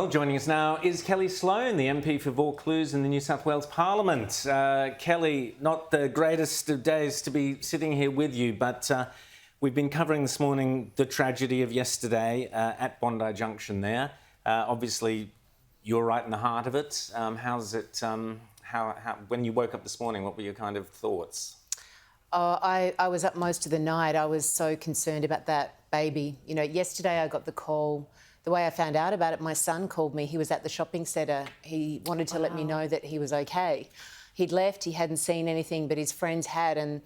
Well, joining us now is Kellie Sloane, the MP for Vaucluse in the New South Wales Parliament. Kellie, not the greatest of days to be sitting here with you, but we've been covering this morning the tragedy of yesterday at Bondi Junction there. Obviously, you're right in the heart of it. How's it? When you woke up this morning, what were your kind of thoughts? I was up most of the night. I was so concerned about that baby. You know, yesterday I got the call. The way I found out about it, my son called me. He was at the shopping centre. He wanted to let me know that he was okay. He'd left, he hadn't seen anything, but his friends had. And,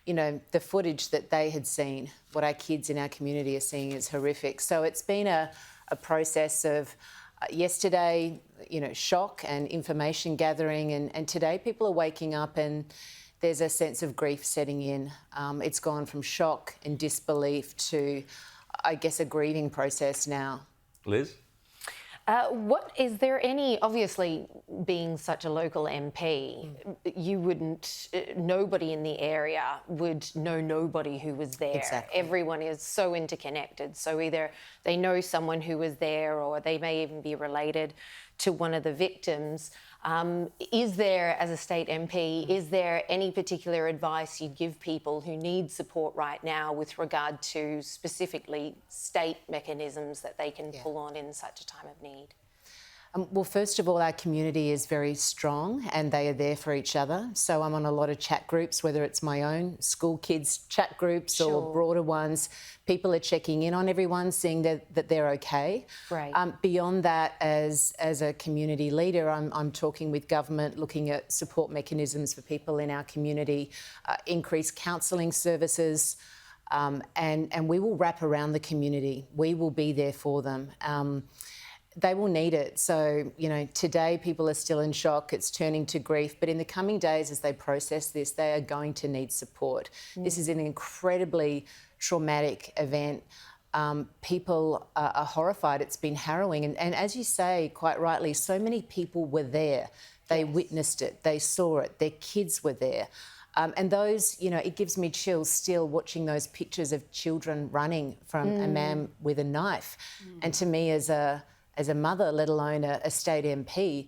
you know, the footage that they had seen, what our kids in our community are seeing is horrific. So it's been a process of yesterday, you know, shock and information gathering. And today people are waking up and there's a sense of grief setting in. It's gone from shock and disbelief to, I guess, a grieving process now. Liz? What is there any, obviously being such a local MP, you wouldn't, nobody in the area would know nobody who was there. Exactly. Everyone is so interconnected. So either they know someone who was there or they may even be related to one of the victims. Is there, as a state MP, is there any particular advice you'd give people who need support right now with regard to specifically state mechanisms that they can pull on in such a time of need? Well, first of all, our community is very strong and they are there for each other. So I'm on a lot of chat groups, whether it's my own school kids chat groups or broader ones. People are checking in on everyone, seeing that they're okay. Right. Beyond that, as a community leader, I'm talking with government, looking at support mechanisms for people in our community, increased counselling services, and we will wrap around the community. We will be there for them. They will need it. So, you know, today people are still in shock, it's turning to grief, but in the coming days as they process this, they are going to need support. This is an incredibly traumatic event. People are horrified, it's been harrowing. And as you say, quite rightly, so many people were there. They witnessed it, they saw it, their kids were there. And those, you know, it gives me chills still watching those pictures of children running from a man with a knife. And to me as a mother, let alone a state MP,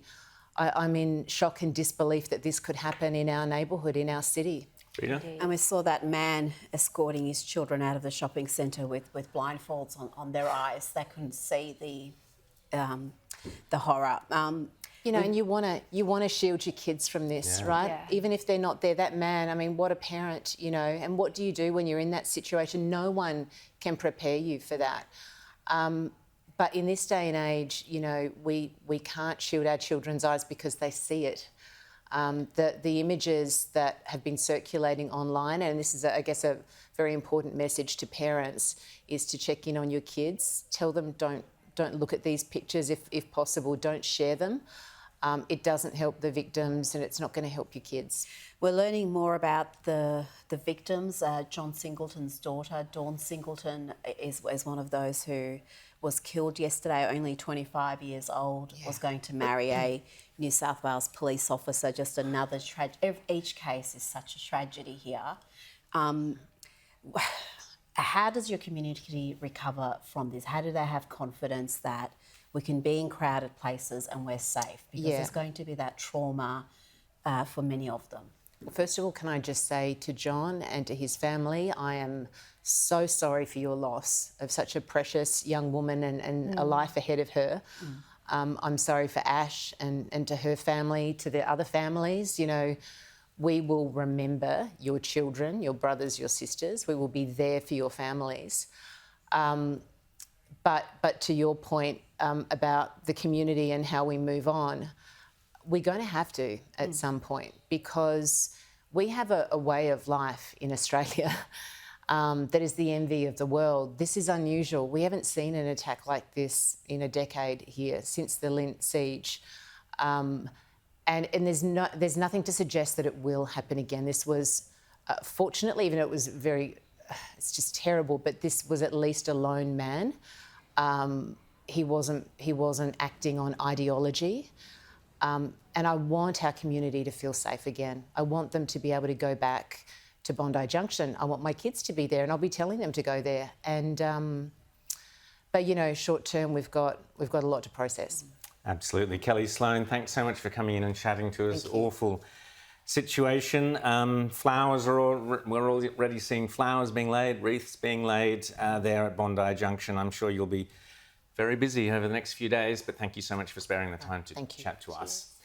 I'm in shock and disbelief that this could happen in our neighbourhood, in our city. Rita? And we saw that man escorting his children out of the shopping centre with blindfolds on their eyes. They couldn't see the horror. You know, and you want to shield your kids from this, right? Yeah. Even if they're not there, that man, I mean, what a parent, you know, and what do you do when you're in that situation? No one can prepare you for that. But in this day and age, you know, we can't shield our children's eyes because they see it. The images that have been circulating online, and this is, I guess, a very important message to parents, is to check in on your kids. Tell them don't look at these pictures if possible. Don't share them. It doesn't help the victims and it's not going to help your kids. We're learning more about the victims. John Singleton's daughter, Dawn Singleton, is one of those who was killed yesterday, only 25 years old, was going to marry a New South Wales police officer. Just another tragedy. Each case is such a tragedy here. How does your community recover from this? How do they have confidence that we can be in crowded places and we're safe? Because there's going to be that trauma for many of them. Well, first of all, can I just say to John and to his family, I am so sorry for your loss of such a precious young woman and a life ahead of her. I'm sorry for Ash and to her family, to the other families. You know, we will remember your children, your brothers, your sisters. We will be there for your families. But to your point about the community and how we move on, we're going to have to at some point, because we have a way of life in Australia that is the envy of the world. This is unusual. We haven't seen an attack like this in a decade here since the Lindt siege. And there's nothing to suggest that it will happen again. This was, fortunately, even though it was it's just terrible, but this was at least a lone man. He wasn't acting on ideology. And I want our community to feel safe again. I want them to be able to go back to Bondi Junction. I want my kids to be there, and I'll be telling them to go there. And But you know, short term, we've got a lot to process. Absolutely. Kellie Sloane, thanks so much for coming in and chatting to us. Thank you. Awful situation. Flowers are we're already seeing flowers being laid, wreaths being laid there at Bondi Junction. I'm sure you'll be very busy over the next few days, but thank you so much for sparing the time to Thank you. chat to us.